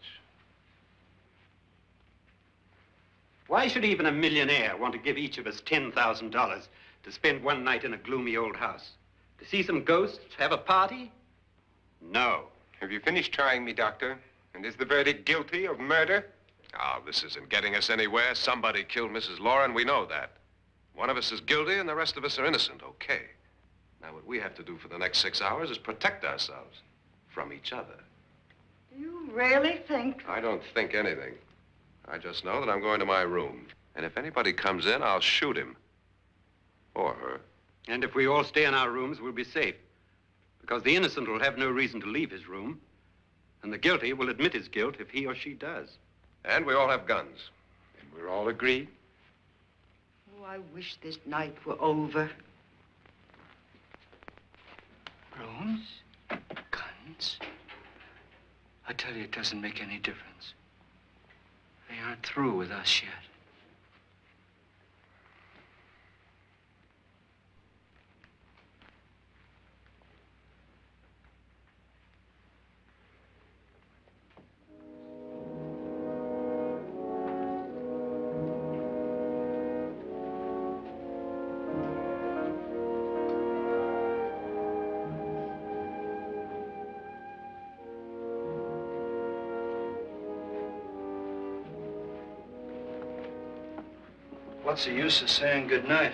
Speaker 6: Why should even a millionaire want to give each of us $10,000 to spend one night in a gloomy old house? To see some ghosts, have a party? No.
Speaker 2: Have you finished trying me, Doctor? And is the verdict guilty of murder?
Speaker 3: Oh, this isn't getting us anywhere. Somebody killed Mrs. Loren. We know that. One of us is guilty and the rest of us are innocent, okay. Now, what we have to do for the next 6 hours is protect ourselves from each other.
Speaker 7: Do you really think?
Speaker 3: I don't think anything. I just know that I'm going to my room. And if anybody comes in, I'll shoot him. Or her.
Speaker 6: And if we all stay in our rooms, we'll be safe. Because the innocent will have no reason to leave his room. And the guilty will admit his guilt if he or she does.
Speaker 3: And we all have guns.
Speaker 2: And we're all agreed?
Speaker 7: Oh, I wish this night were over.
Speaker 1: Rooms? Guns? I tell you, it doesn't make any difference. They aren't through with us yet. What's the use of saying goodnight?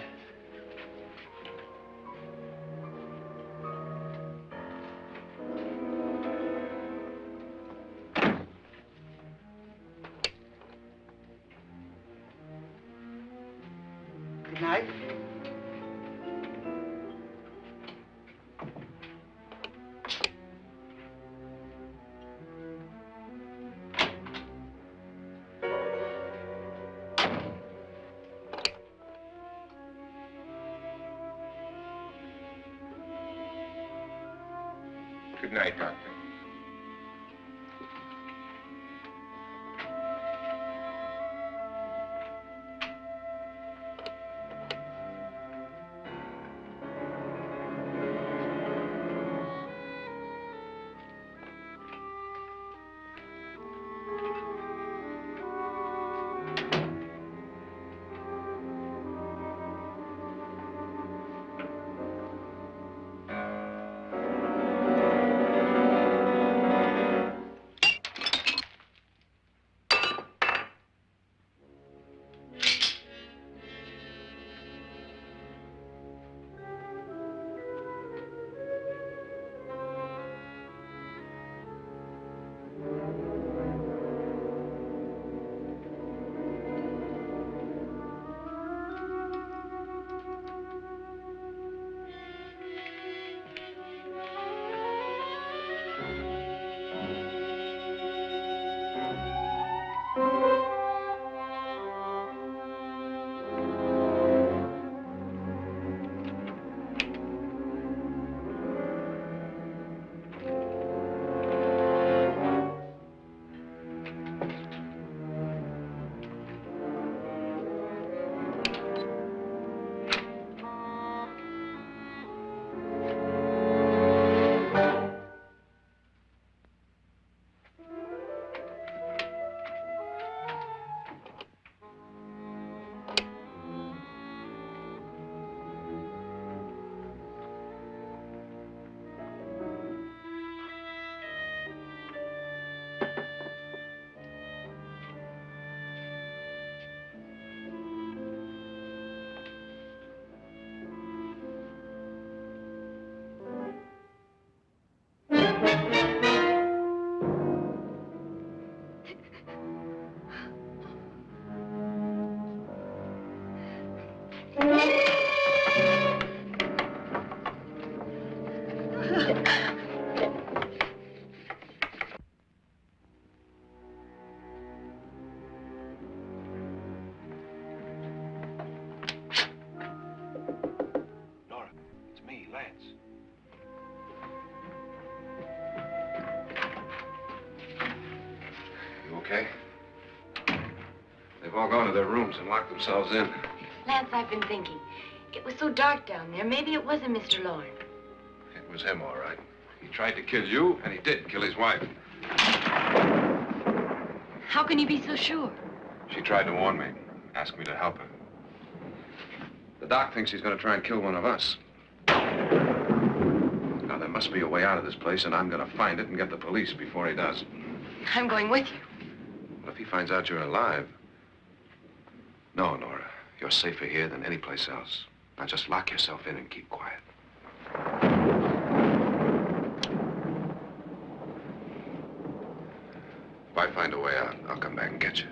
Speaker 7: Good night.
Speaker 2: Good night, Doctor.
Speaker 3: Nora, it's me, Lance. You okay? They've all gone to their rooms and locked themselves in.
Speaker 5: Lance, I've been thinking. It was so dark down there. Maybe it wasn't Mr. Loren.
Speaker 3: It was him, all right. He tried to kill you, and he did kill his wife.
Speaker 5: How can you be so sure?
Speaker 3: She tried to warn me, asked me to help her. The doc thinks he's going to try and kill one of us. Now, there must be a way out of this place, and I'm going to find it and get the police before he does.
Speaker 5: I'm going with you.
Speaker 3: Well, if he finds out you're alive... No, Nora. You're safer here than any place else. Now, just lock yourself in and keep quiet. If I find a way out, I'll come back and get you.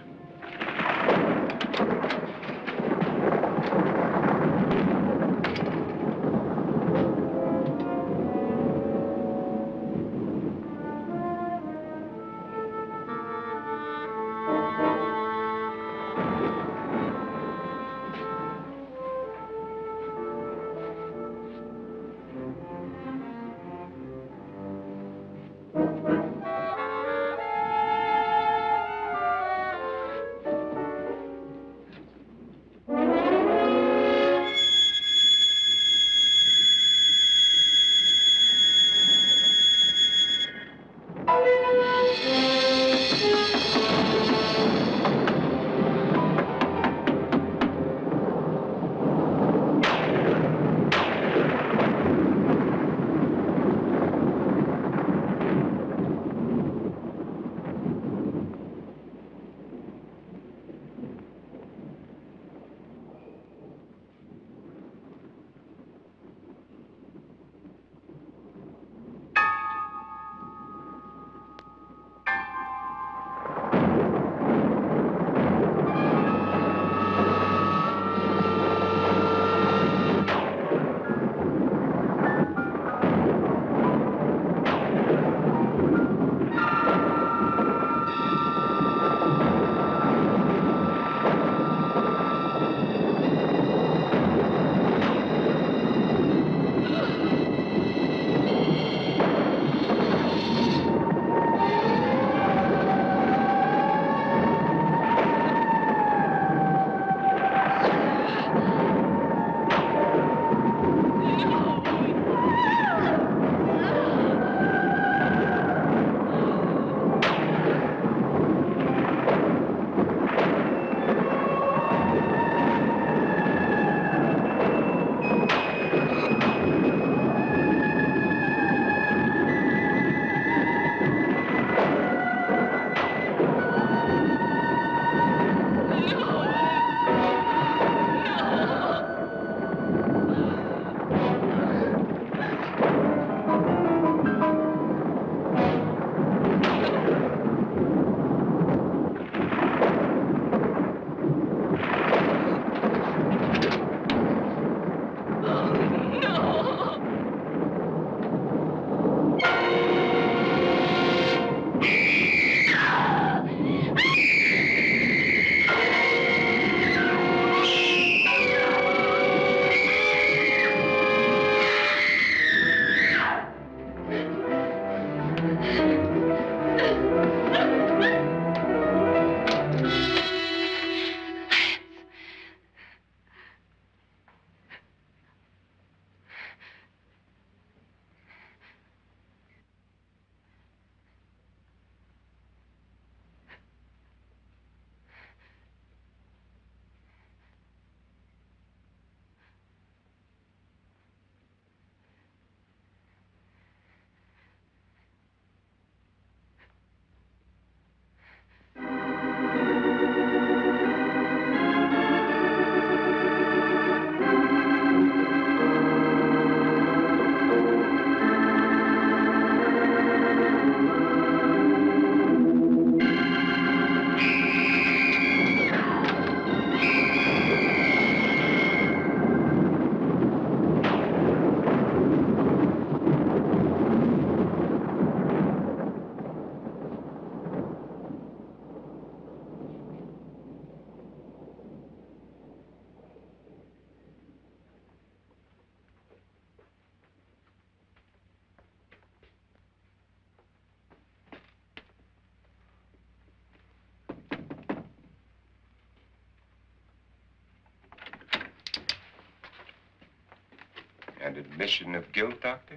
Speaker 2: An admission of guilt, Doctor?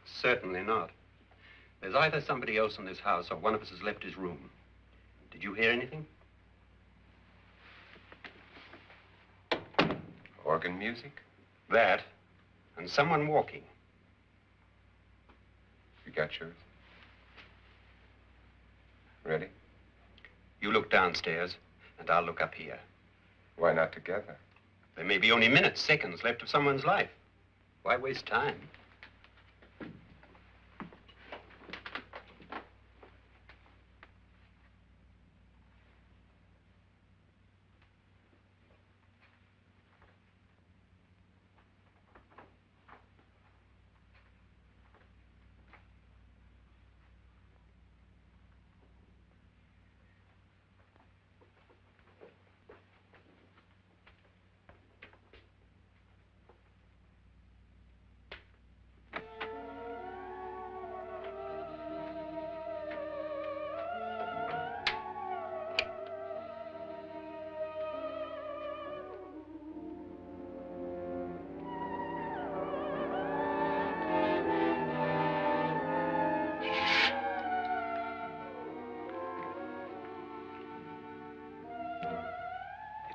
Speaker 6: Certainly not. There's either somebody else in this house or one of us has left his room. Did you hear anything?
Speaker 2: Organ music?
Speaker 6: That, and someone walking.
Speaker 2: You got yours? Ready?
Speaker 6: You look downstairs, and I'll look up here.
Speaker 2: Why not together?
Speaker 6: There may be only minutes, seconds left of someone's life. Why waste time?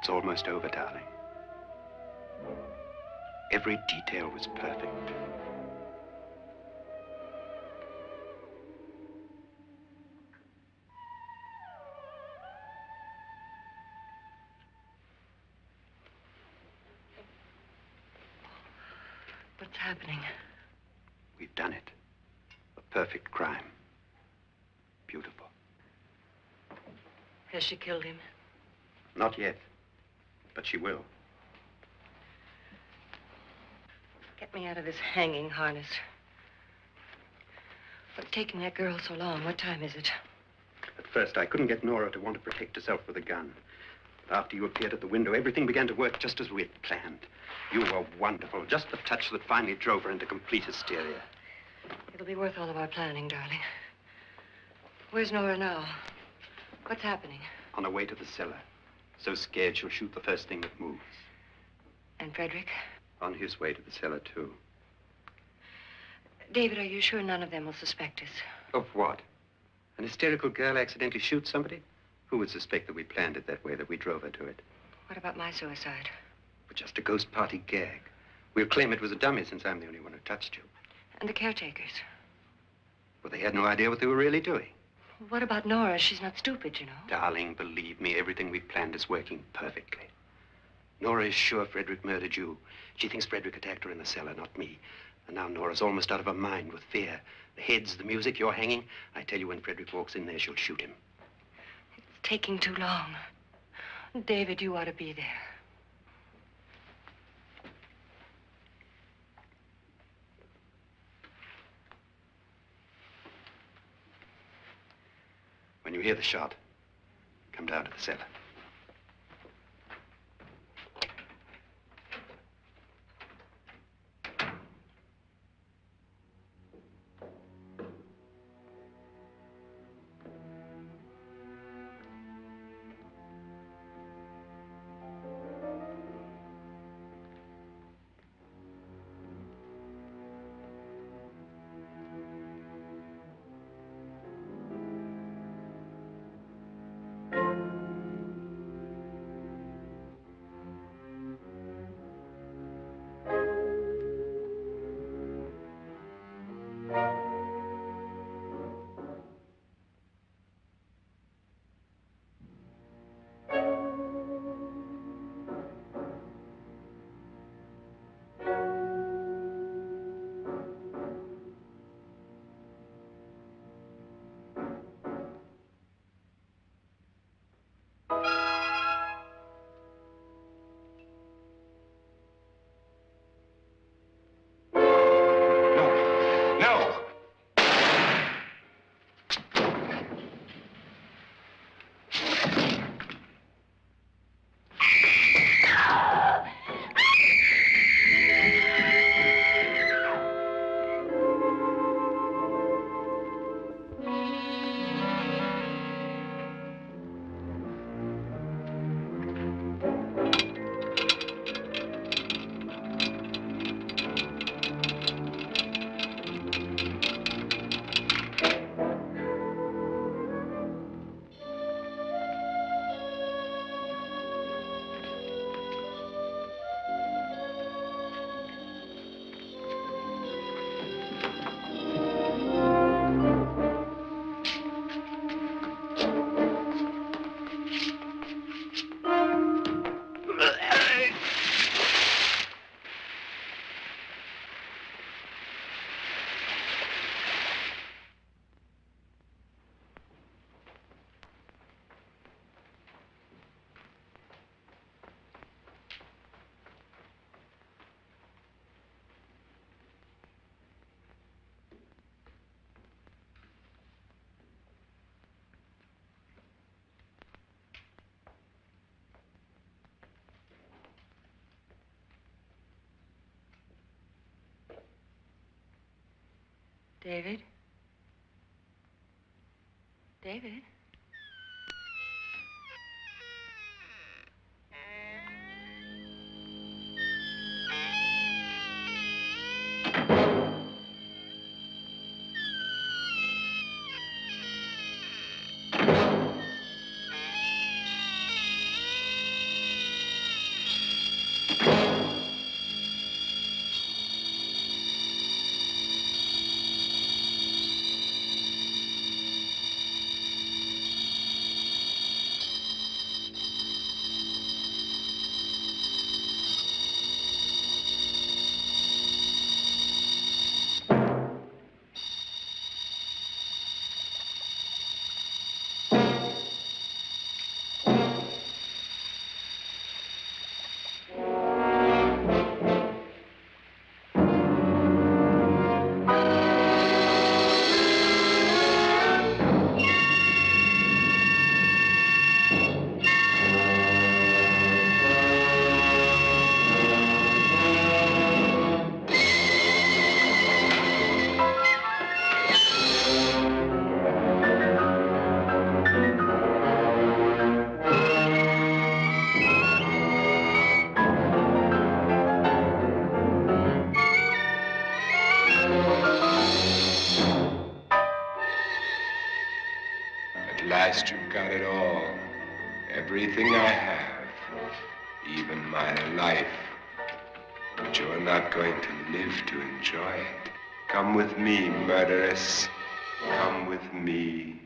Speaker 6: It's almost over, darling. Every detail was perfect.
Speaker 5: What's happening?
Speaker 6: We've done it. A perfect crime. Beautiful.
Speaker 5: Has she killed him?
Speaker 6: Not yet, but she will.
Speaker 5: Get me out of this hanging harness. What's taking that girl so long? What time is it?
Speaker 6: At first, I couldn't get Nora to want to protect herself with a gun. But after you appeared at the window, everything began to work just as we had planned. You were wonderful. Just the touch that finally drove her into complete hysteria.
Speaker 5: It'll be worth all of our planning, darling. Where's Nora now? What's happening?
Speaker 6: On her way to the cellar. So scared she'll shoot the first thing that moves.
Speaker 5: And Frederick?
Speaker 6: On his way to the cellar, too.
Speaker 5: David, are you sure none of them will suspect us?
Speaker 6: Of what? An hysterical girl accidentally shoots somebody? Who would suspect that we planned it that way, that we drove her to it?
Speaker 5: What about my suicide?
Speaker 6: But just a ghost party gag. We'll claim it was a dummy since I'm the only one who touched you.
Speaker 5: And the caretakers?
Speaker 6: Well, they had no idea what they were really doing.
Speaker 5: What about Nora? She's not stupid, you know.
Speaker 6: Darling, believe me, everything we planned is working perfectly. Nora is sure Frederick murdered you. She thinks Frederick attacked her in the cellar, not me. And now Nora's almost out of her mind with fear. The heads, the music, you're hanging. I tell you, when Frederick walks in there, she'll shoot him.
Speaker 5: It's taking too long. David, you ought to be there.
Speaker 6: When you hear the shot, come down to the cellar.
Speaker 5: David? David?
Speaker 2: You've got it all. Everything I have. Even my life. But you're not going to live to enjoy it. Come with me, murderess. Come with me.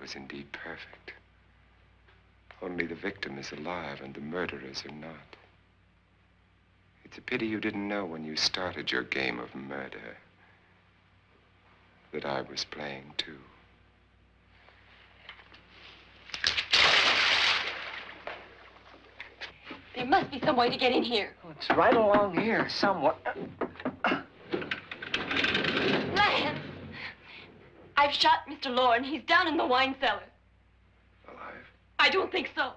Speaker 2: Was indeed perfect. Only the victim is alive and the murderers are not. It's a pity you didn't know when you started your game of murder that I was playing too.
Speaker 4: There must be some way to get in here.
Speaker 1: Oh, it's right along here, somewhere.
Speaker 4: Lance! I've shot Mr. Loren. He's down in the wine cellar.
Speaker 3: Alive?
Speaker 4: I don't think so.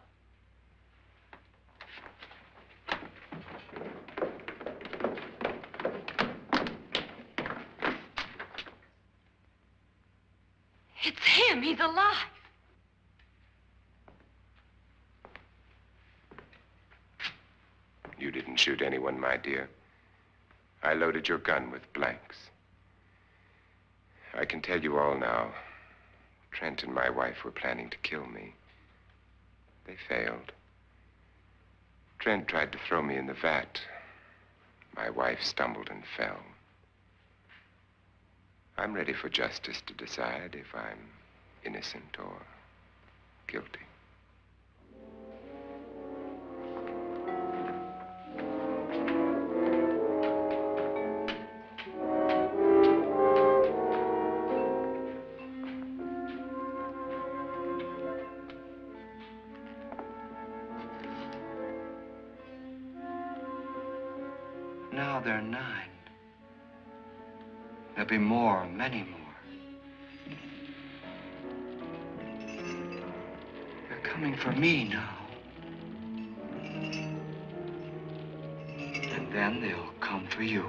Speaker 4: It's him. He's alive.
Speaker 2: You didn't shoot anyone, my dear. I loaded your gun with blanks. I can tell you all now. Trent and my wife were planning to kill me. They failed. Trent tried to throw me in the vat. My wife stumbled and fell. I'm ready for justice to decide if I'm innocent or guilty.
Speaker 1: Now they're 9. There'll be more, many more. They're coming for me now. And then they'll come for you.